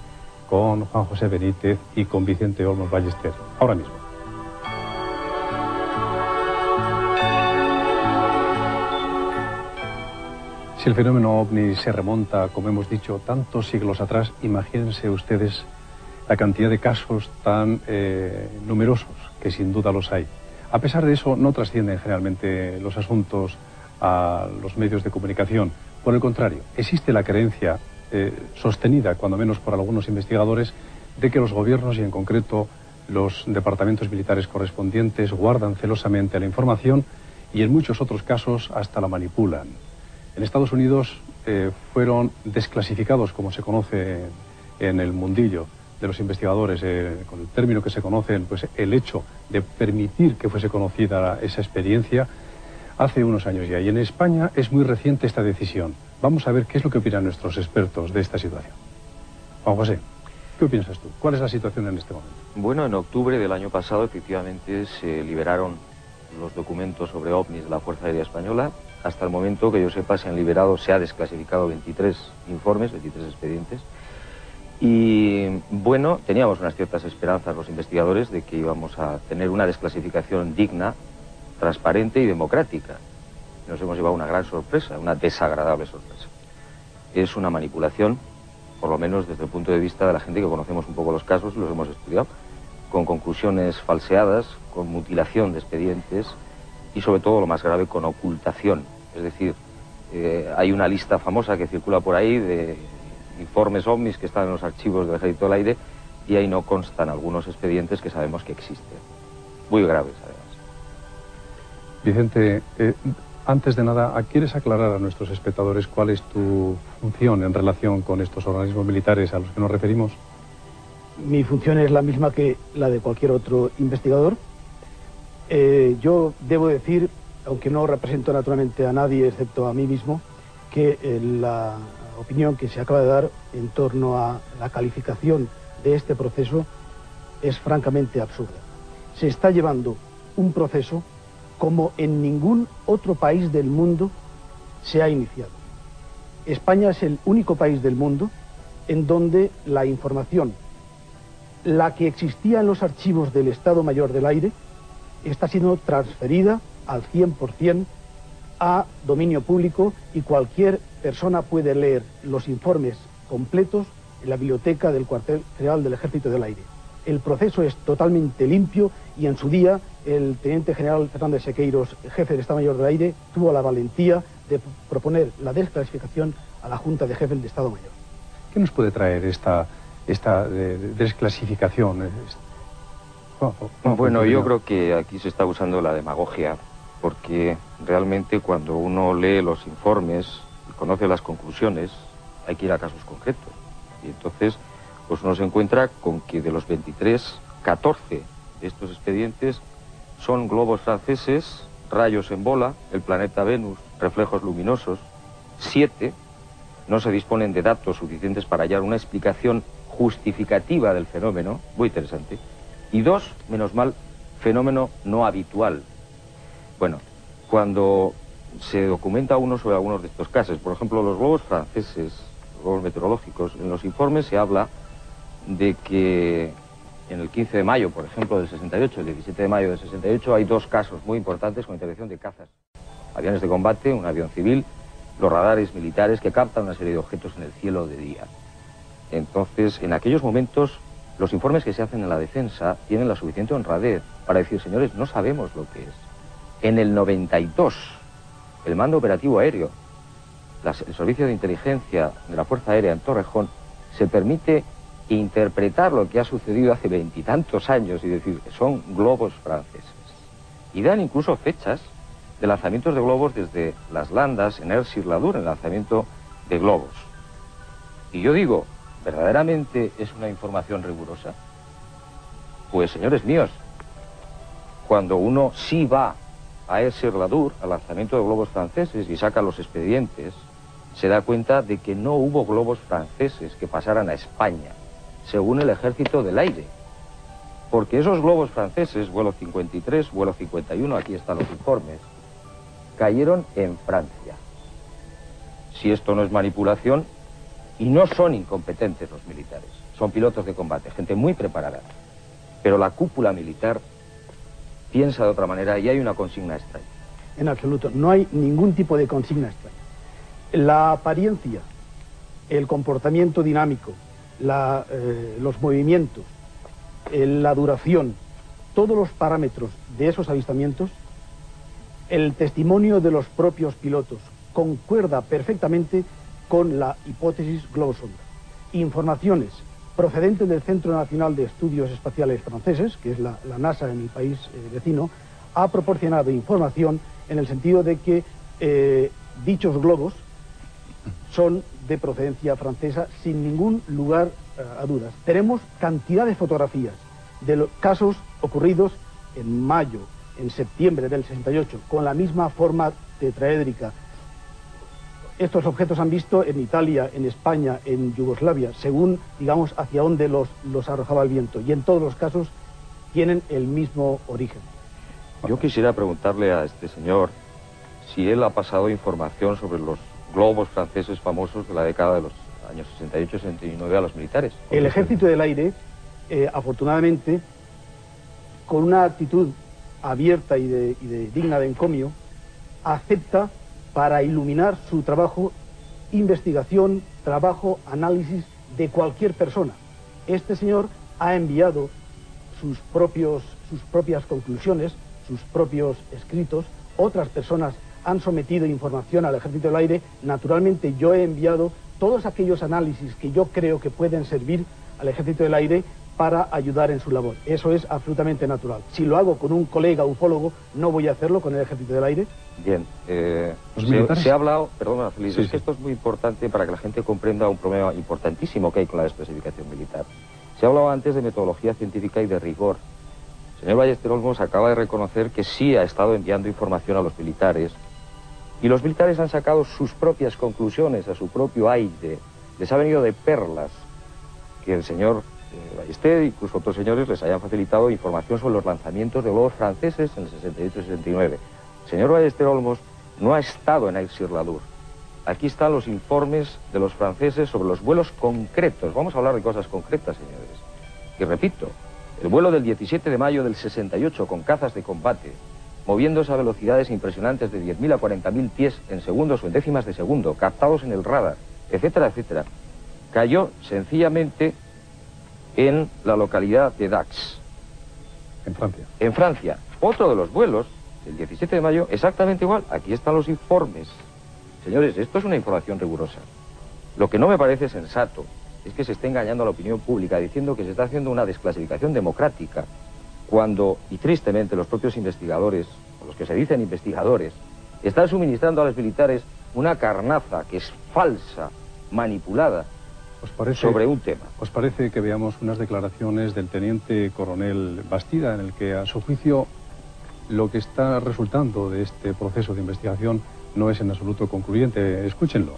con Juan José Benítez y con Vicente Olmos Ballester. Ahora mismo. Si el fenómeno ovni se remonta, como hemos dicho, tantos siglos atrás, imagínense ustedes la cantidad de casos tan numerosos, que sin duda los hay. A pesar de eso, no trascienden generalmente los asuntos a los medios de comunicación. Por el contrario, existe la creencia sostenida, cuando menos por algunos investigadores, de que los gobiernos y en concreto los departamentos militares correspondientes guardan celosamente la información y en muchos otros casos hasta la manipulan. En Estados Unidos fueron desclasificados, como se conoce en el mundillo de los investigadores, con el término que se conoce, pues el hecho de permitir que fuese conocida esa experiencia hace unos años ya. Y en España es muy reciente esta decisión. Vamos a ver qué es lo que opinan nuestros expertos de esta situación. Juan José, ¿qué piensas tú? ¿Cuál es la situación en este momento? Bueno, en octubre del año pasado efectivamente se liberaron los documentos sobre ovnis de la Fuerza Aérea Española. Hasta el momento que yo sepa se ha desclasificado 23 informes, 23 expedientes. Y bueno, teníamos unas ciertas esperanzas los investigadores de que íbamos a tener una desclasificación digna, transparente y democrática. Nos hemos llevado una gran sorpresa, una desagradable sorpresa. Es una manipulación, por lo menos desde el punto de vista de la gente que conocemos un poco los casos, los hemos estudiado, con conclusiones falseadas, con mutilación de expedientes y sobre todo lo más grave, con ocultación. Es decir, Hay una lista famosa que circula por ahí de informes ovnis que están en los archivos del Ejército del Aire y ahí no constan algunos expedientes que sabemos que existen. Muy graves, además. Vicente, antes de nada, ¿quieres aclarar a nuestros espectadores cuál es tu función en relación con estos organismos militares a los que nos referimos? Mi función es la misma que la de cualquier otro investigador. Yo debo decir, aunque no represento naturalmente a nadie excepto a mí mismo, que la opinión que se acaba de dar en torno a la calificación de este proceso es francamente absurda. Se está llevando un proceso como en ningún otro país del mundo se ha iniciado. España es el único país del mundo en donde la información, la que existía en los archivos del Estado Mayor del Aire, está siendo transferida al 100% a dominio público y cualquier persona puede leer los informes completos en la biblioteca del cuartel general del Ejército del Aire. El proceso es totalmente limpio y en su día el teniente general Fernández Sequeiros, jefe del Estado Mayor del Aire, tuvo la valentía de proponer la desclasificación a la Junta de Jefes del Estado Mayor. ¿Qué nos puede traer esta desclasificación? Bueno, yo creo que aquí se está usando la demagogia, porque realmente cuando uno lee los informes y conoce las conclusiones, hay que ir a casos concretos. Y entonces, pues uno se encuentra con que de los 23, 14 de estos expedientes son globos franceses, rayos en bola, el planeta Venus, reflejos luminosos. 7 no se disponen de datos suficientes para hallar una explicación justificativa del fenómeno, muy interesante. Y 2, menos mal, fenómeno no habitual. Bueno, cuando se documenta uno sobre algunos de estos casos, por ejemplo, los globos franceses, los globos meteorológicos, en los informes se habla de que en el 15 de mayo, por ejemplo, del 68, el 17 de mayo del 68, hay 2 casos muy importantes con intervención de cazas. Aviones de combate, un avión civil, los radares militares que captan una serie de objetos en el cielo de día. Entonces, en aquellos momentos, los informes que se hacen en la defensa tienen la suficiente honradez para decir, señores, no sabemos lo que es. En el 92, el Mando Operativo Aéreo, el Servicio de Inteligencia de la Fuerza Aérea en Torrejón, se permite interpretar lo que ha sucedido hace 20 y tantos años y decir que son globos franceses. Y dan incluso fechas de lanzamientos de globos desde las Landas, en Air-sur-la-Dour, el lanzamiento de globos. Y yo digo, ¿verdaderamente es una información rigurosa? Pues, señores míos, cuando uno sí va a Air-sur-la-Dour, al lanzamiento de globos franceses, y saca los expedientes, se da cuenta de que no hubo globos franceses que pasaran a España, según el Ejército del Aire. Porque esos globos franceses, vuelo 53, vuelo 51, aquí están los informes, cayeron en Francia. Si esto no es manipulación, y no son incompetentes los militares, son pilotos de combate, gente muy preparada, pero la cúpula militar piensa de otra manera y hay una consigna extraña. En absoluto, no hay ningún tipo de consigna extraña. La apariencia, el comportamiento dinámico, los movimientos, la duración, todos los parámetros de esos avistamientos, el testimonio de los propios pilotos concuerda perfectamente con la hipótesis globo-sonda. Informaciones procedentes del Centro Nacional de Estudios Espaciales franceses, que es la NASA en el país vecino, ha proporcionado información en el sentido de que dichos globos son de procedencia francesa sin ningún lugar a dudas. Tenemos cantidad de fotografías de los casos ocurridos en mayo, en septiembre del 68, con la misma forma tetraédrica. Estos objetos han visto en Italia, en España, en Yugoslavia, según, digamos, hacia dónde los arrojaba el viento. Y en todos los casos tienen el mismo origen. Yo quisiera preguntarle a este señor si él ha pasado información sobre los globos franceses famosos de la década de los años 68-69 a los militares. El Ejército del Aire, afortunadamente, con una actitud abierta y digna de encomio, acepta para iluminar su trabajo, investigación, trabajo, análisis de cualquier persona. Este señor ha enviado sus propias conclusiones, sus propios escritos. Otras personas han sometido información al Ejército del Aire, naturalmente yo he enviado todos aquellos análisis que yo creo que pueden servir al Ejército del Aire para ayudar en su labor. Eso es absolutamente natural. Si lo hago con un colega ufólogo, no voy a hacerlo con el Ejército del Aire. Bien, se ha hablado, perdona Feliz, Sí, es que esto es muy importante para que la gente comprenda un problema importantísimo que hay con la desclasificación militar. Se ha hablado antes de metodología científica y de rigor. El señor Ballester Olmos acaba de reconocer que sí ha estado enviando información a los militares, y los militares han sacado sus propias conclusiones a su propio aire. Les ha venido de perlas que el señor Ballester, incluso otros señores, les hayan facilitado información sobre los lanzamientos de globos franceses en el 68 y 69. El señor Ballester Olmos no ha estado en Aix-sur-la-Dour. Aquí están los informes de los franceses sobre los vuelos concretos. Vamos a hablar de cosas concretas, señores. Y repito, el vuelo del 17 de mayo del 68 con cazas de combate, moviéndose a velocidades impresionantes de 10.000 a 40.000 pies en segundos o en décimas de segundo, captados en el radar, etcétera, etcétera, cayó sencillamente en la localidad de Dax. En Francia. En Francia. Otro de los vuelos, el 17 de mayo, exactamente igual. Aquí están los informes. Señores, esto es una información rigurosa. Lo que no me parece sensato es que se esté engañando a la opinión pública diciendo que se está haciendo una desclasificación democrática, cuando, y tristemente, los propios investigadores, o los que se dicen investigadores, están suministrando a los militares una carnaza que es falsa, manipulada, sobre un tema. ¿Os parece que veamos unas declaraciones del teniente coronel Bastida, en el que, a su juicio, lo que está resultando de este proceso de investigación no es en absoluto concluyente? Escúchenlo.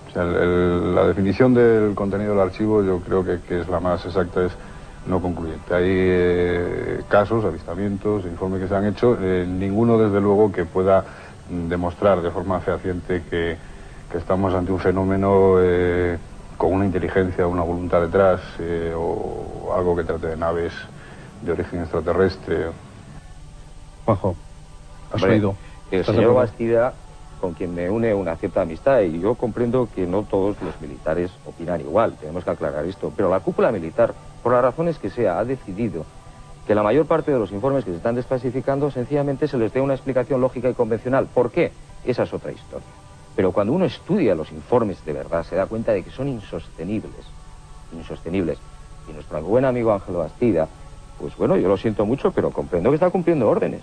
O sea, la definición del contenido del archivo yo creo que es la más exacta, es no concluyente. Hay casos, avistamientos, informes que se han hecho, ninguno desde luego que pueda demostrar de forma fehaciente que estamos ante un fenómeno con una inteligencia, una voluntad detrás, o algo que trate de naves de origen extraterrestre. Juanjo, ¿has oído? El señor Bastida, con quien me une una cierta amistad, y yo comprendo que no todos los militares opinan igual, tenemos que aclarar esto, pero la cúpula militar, por las razones que sea, ha decidido que la mayor parte de los informes que se están desclasificando sencillamente se les dé una explicación lógica y convencional. ¿Por qué? Esa es otra historia. Pero cuando uno estudia los informes de verdad, se da cuenta de que son insostenibles. Insostenibles. Y nuestro buen amigo Ángel Bastida, pues bueno, yo lo siento mucho, pero comprendo que está cumpliendo órdenes.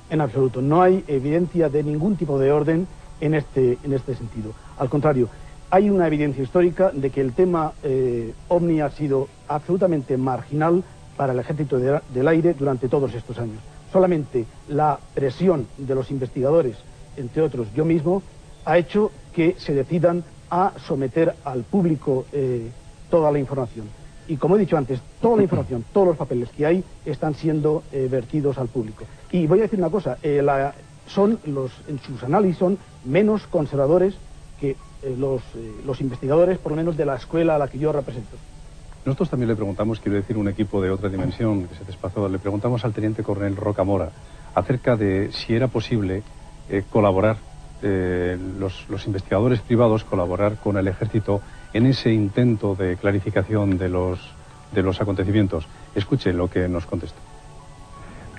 En absoluto. No hay evidencia de ningún tipo de orden en este sentido. Al contrario, hay una evidencia histórica de que el tema OVNI ha sido absolutamente marginal para el Ejército del Aire durante todos estos años. Solamente la presión de los investigadores, entre otros yo mismo, ha hecho que se decidan a someter al público toda la información. Y como he dicho antes, toda la información, todos los papeles que hay están siendo vertidos al público. Y voy a decir una cosa, en sus análisis son menos conservadores que los investigadores, por lo menos de la escuela a la que yo represento. Nosotros también le preguntamos, quiero decir, un equipo de otra dimensión que se desplazó, le preguntamos al teniente coronel Rocamora acerca de si era posible colaborar, los investigadores privados colaborar con el ejército en ese intento de clarificación de los acontecimientos. Escuche lo que nos contestó.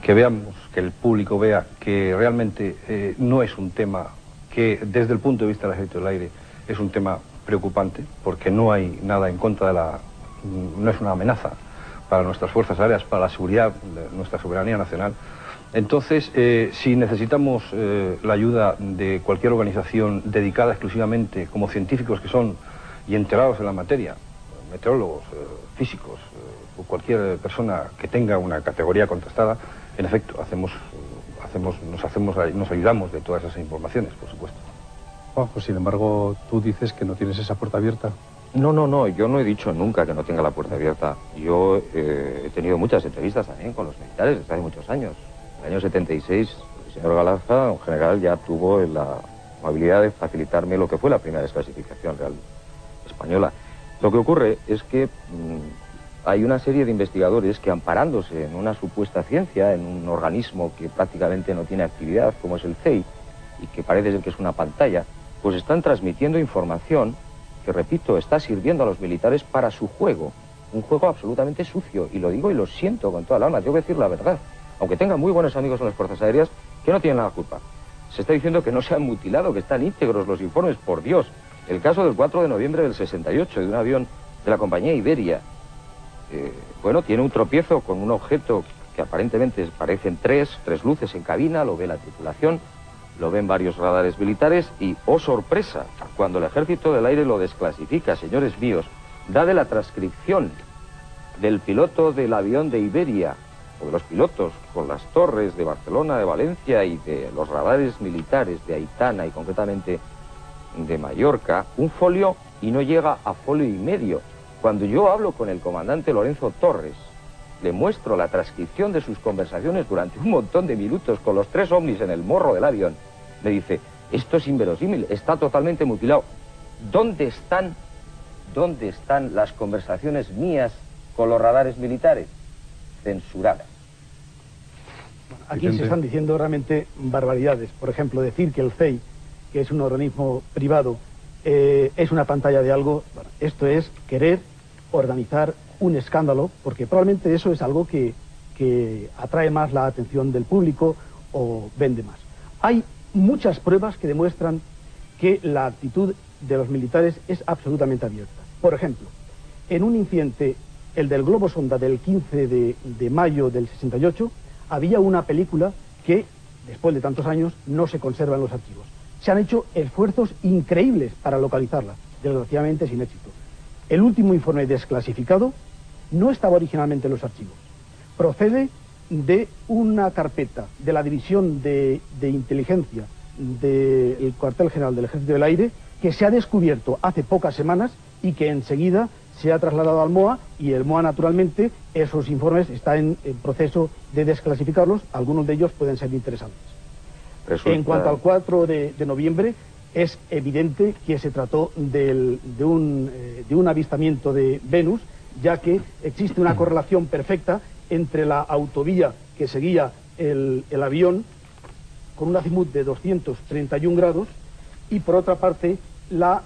Que veamos, que el público vea que realmente no es un tema que, desde el punto de vista del Ejército del Aire, es un tema preocupante, porque no hay nada en contra de no es una amenaza para nuestras fuerzas aéreas, para la seguridad de nuestra soberanía nacional. Entonces, si necesitamos la ayuda de cualquier organización dedicada exclusivamente, como científicos que son y enterados en la materia, meteorólogos, físicos, o cualquier persona que tenga una categoría contrastada, en efecto, nos ayudamos de todas esas informaciones, por supuesto. Juanjo, sin embargo, tú dices que no tienes esa puerta abierta. No, yo no he dicho nunca que no tenga la puerta abierta. Yo he tenido muchas entrevistas también con los militares desde hace muchos años. En el año 76, el señor Galarza, un general, ya tuvo la amabilidad de facilitarme lo que fue la primera desclasificación real española. Lo que ocurre es que hay una serie de investigadores que, amparándose en una supuesta ciencia, en un organismo que prácticamente no tiene actividad, como es el CEI, y que parece ser que es una pantalla, pues están transmitiendo información que, repito, está sirviendo a los militares para su juego. Un juego absolutamente sucio, y lo digo y lo siento con toda el alma, tengo que decir la verdad. Aunque tengan muy buenos amigos en las fuerzas aéreas, que no tienen la culpa. Se está diciendo que no se han mutilado, que están íntegros los informes, por Dios. El caso del 4 de noviembre del 68, de un avión de la compañía Iberia. Bueno, tiene un tropiezo con un objeto que aparentemente parecen tres luces en cabina, lo ve la tripulación, lo ven varios radares militares y, oh sorpresa, cuando el Ejército del Aire lo desclasifica, señores míos, da de la transcripción del piloto del avión de Iberia, o de los pilotos con las torres de Barcelona, de Valencia y de los radares militares de Aitana y concretamente de Mallorca, un folio y no llega a folio y medio. Cuando yo hablo con el comandante Lorenzo Torres, le muestro la transcripción de sus conversaciones durante un montón de minutos con los 3 ovnis en el morro del avión, me dice, esto es inverosímil, está totalmente mutilado. ¿Dónde están las conversaciones mías con los radares militares? Censuradas. Aquí se están diciendo realmente barbaridades. Por ejemplo, decir que el CEI, que es un organismo privado, es una pantalla de algo. Bueno, esto es querer organizar un escándalo, porque probablemente eso es algo que atrae más la atención del público o vende más. Hay muchas pruebas que demuestran que la actitud de los militares es absolutamente abierta. Por ejemplo, en un incidente, el del globo sonda del 15 de mayo del 68, había una película que, después de tantos años, no se conserva en los archivos. Se han hecho esfuerzos increíbles para localizarla, desgraciadamente sin éxito. El último informe desclasificado no estaba originalmente en los archivos. Procede de una carpeta de la División de Inteligencia del Cuartel General del Ejército del Aire, que se ha descubierto hace pocas semanas y que enseguida se ha trasladado al MOA, y el MOA, naturalmente, esos informes están en proceso de desclasificarlos. Algunos de ellos pueden ser interesantes. En cuanto al 4 de noviembre, es evidente que se trató de un avistamiento de Venus, ya que existe una correlación perfecta entre la autovía que seguía el avión, con un azimut de 231 grados, y por otra parte la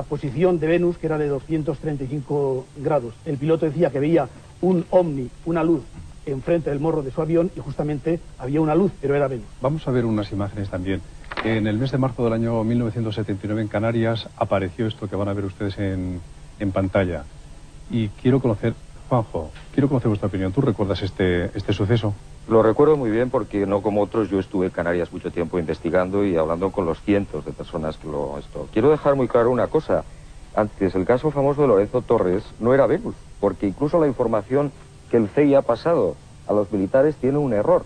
posición de Venus, que era de 235 grados. El piloto decía que veía un ovni, una luz, enfrente del morro de su avión, y justamente había una luz, pero era Venus. Vamos a ver unas imágenes también. En el mes de marzo del año 1979 en Canarias apareció esto que van a ver ustedes en pantalla. Y quiero conocer, Juanjo, quiero conocer vuestra opinión. ¿Tú recuerdas este suceso? Lo recuerdo muy bien porque, no como otros, yo estuve en Canarias mucho tiempo investigando y hablando con los cientos de personas que Quiero dejar muy claro una cosa. Antes, el caso famoso de Lorenzo Torres no era Venus, porque incluso la información que el CEI ha pasado a los militares tiene un error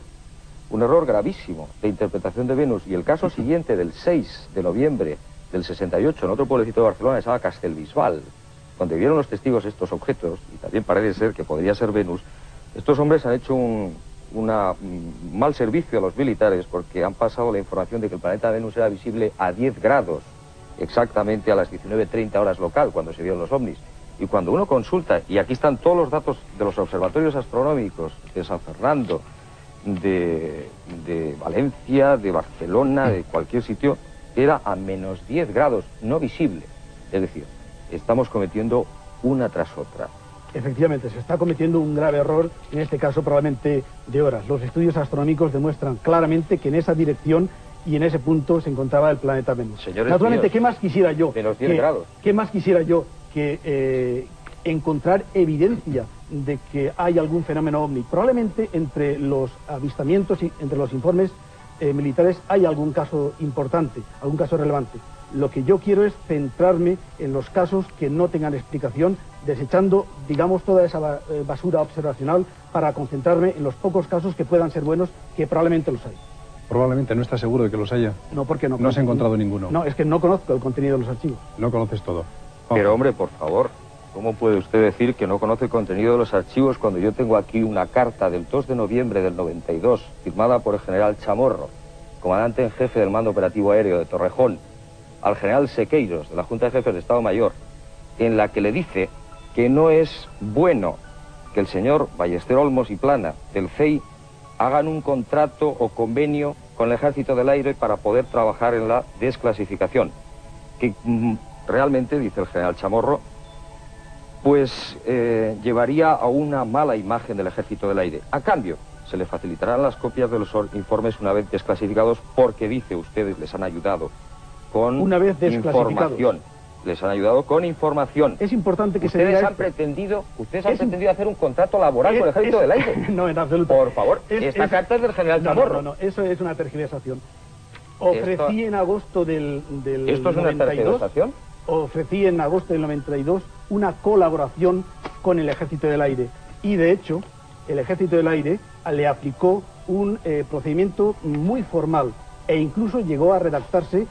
gravísimo de interpretación de Venus. Y el caso siguiente, del 6 de noviembre del 68, en otro pueblecito de Barcelona, se llama Castelbisbal, donde vieron los testigos estos objetos, y también parece ser que podría ser Venus. Estos hombres han hecho un mal servicio a los militares, porque han pasado la información de que el planeta Venus era visible a 10 grados, exactamente a las 19:30 horas local, cuando se vieron los ovnis. Y cuando uno consulta, y aquí están todos los datos de los observatorios astronómicos de San Fernando, de Valencia, de Barcelona, de cualquier sitio, era a menos 10 grados, no visible. Es decir, estamos cometiendo una tras otra. Efectivamente, se está cometiendo un grave error, en este caso probablemente de horas. Los estudios astronómicos demuestran claramente que en esa dirección y en ese punto se encontraba el planeta Venus. Señores naturalmente, míos, ¿qué más quisiera yo? Menos 10 grados. ¿Qué más quisiera yo que encontrar evidencia de que hay algún fenómeno ovni? Probablemente entre los avistamientos y entre los informes militares hay algún caso importante, algún caso relevante. Lo que yo quiero es centrarme en los casos que no tengan explicación, desechando, digamos, toda esa basura observacional, para concentrarme en los pocos casos que puedan ser buenos, que probablemente los hay. Probablemente, ¿no estás seguro de que los haya? No, porque no. No has encontrado ninguno. No, es que no conozco el contenido de los archivos. No conoces todo. Pero hombre, por favor, ¿cómo puede usted decir que no conoce el contenido de los archivos cuando yo tengo aquí una carta del 2 de noviembre del 92, firmada por el general Chamorro, comandante en jefe del Mando Operativo Aéreo de Torrejón, al general Sequeiros, de la Junta de Jefes de Estado Mayor, en la que le dice que no es bueno que el señor Ballester Olmos y Plana, del CEI, hagan un contrato o convenio con el Ejército del Aire para poder trabajar en la desclasificación? Que realmente, dice el general Chamorro, pues llevaría a una mala imagen del Ejército del Aire. A cambio, se les facilitarán las copias de los informes una vez desclasificados, porque dice ustedes les han ayudado con una vez información. Les han ayudado con información. Es importante que ustedes han pretendido hacer un contrato laboral con el Ejército del Aire. No, en absoluto. Por favor, esta carta es del general Chamorro. No, eso es una tergiversación. Ofrecí en agosto del ¿Esto es 92, una tergiversación? Ofrecí en agosto del 92 una colaboración con el Ejército del Aire. Y de hecho, el Ejército del Aire le aplicó un procedimiento muy formal e incluso llegó a redactarse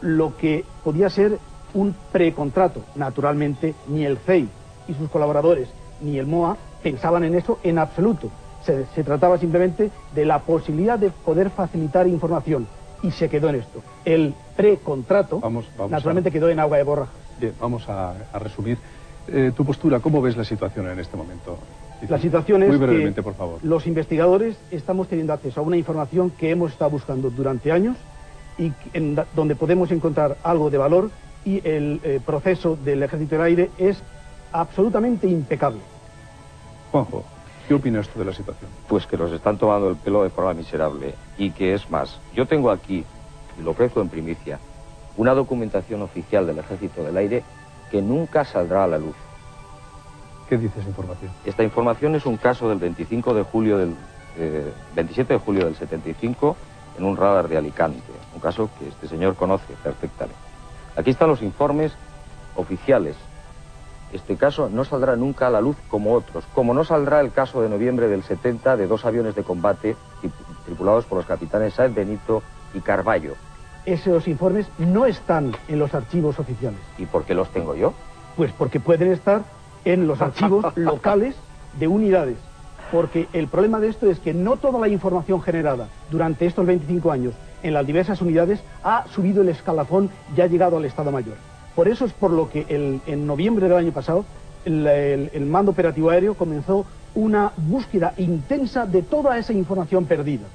lo que podía ser un precontrato. Naturalmente, ni el CEI y sus colaboradores, ni el MOA pensaban en eso en absoluto. Se trataba simplemente de la posibilidad de poder facilitar información. Y se quedó en esto. El precontrato, naturalmente, quedó en agua de borrajas. Bien, vamos a resumir. Tu postura, ¿cómo ves la situación en este momento? La situación es muy brevemente, que por favor. Los investigadores estamos teniendo acceso a una información que hemos estado buscando durante años y donde podemos encontrar algo de valor, y el proceso del Ejército del Aire es absolutamente impecable. Juanjo, ¿qué opinas tú de la situación? Pues que los están tomando el pelo de forma miserable, y que es más, yo tengo aquí, y lo ofrezco en primicia, una documentación oficial del Ejército del Aire que nunca saldrá a la luz. ¿Qué dice esa información? Esta información es un caso del 27 de julio del 75 en un radar de Alicante, un caso que este señor conoce perfectamente. Aquí están los informes oficiales. Este caso no saldrá nunca a la luz como otros, como no saldrá el caso de noviembre del 70 de 2 aviones de combate tripulados por los capitanes Sáez Benito y Carballo. Esos informes no están en los archivos oficiales. ¿Y por qué los tengo yo? Pues porque pueden estar en los archivos locales de unidades. Porque el problema de esto es que no toda la información generada durante estos 25 años en las diversas unidades ha subido el escalafón y ha llegado al Estado Mayor. Por eso es por lo que en noviembre del año pasado el Mando Operativo Aéreo comenzó una búsqueda intensa de toda esa información perdida.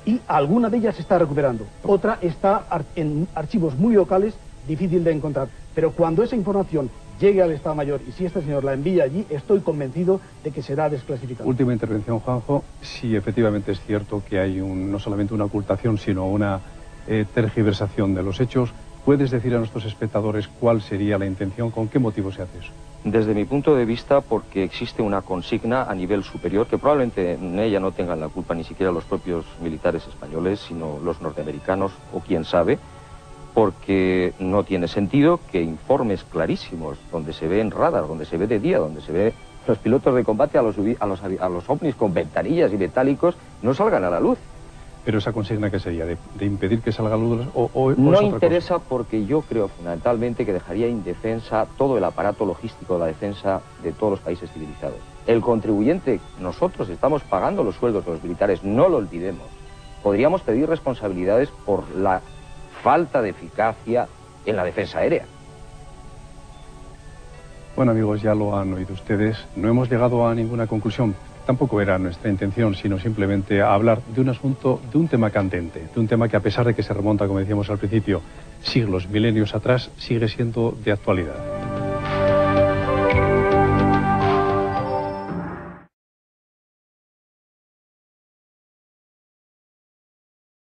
Y alguna de ellas se está recuperando. Otra está en archivos muy locales, difícil de encontrar. Pero cuando esa información llegue al Estado Mayor, y si este señor la envía allí, estoy convencido de que será desclasificada. Última intervención, Juanjo. Si efectivamente es cierto que hay no solamente una ocultación, sino una tergiversación de los hechos, ¿puedes decir a nuestros espectadores cuál sería la intención, con qué motivo se hace eso? Desde mi punto de vista, porque existe una consigna a nivel superior, que probablemente en ella no tengan la culpa ni siquiera los propios militares españoles, sino los norteamericanos, o quién sabe, porque no tiene sentido que informes clarísimos, donde se ve en radar, donde se ve de día, donde se ve los pilotos de combate a los ovnis con ventanillas y metálicos, no salgan a la luz. ¿Pero esa consigna qué sería? ¿De impedir que salga a la luz? No interesa, porque yo creo fundamentalmente que dejaría indefensa todo el aparato logístico de la defensa de todos los países civilizados. El contribuyente, nosotros estamos pagando los sueldos de los militares, no lo olvidemos. Podríamos pedir responsabilidades por la falta de eficacia en la defensa aérea. Bueno, amigos, ya lo han oído ustedes. No hemos llegado a ninguna conclusión. Tampoco era nuestra intención, sino simplemente hablar de un asunto, de un tema candente, de un tema que, a pesar de que se remonta, como decíamos al principio, siglos, milenios atrás, sigue siendo de actualidad.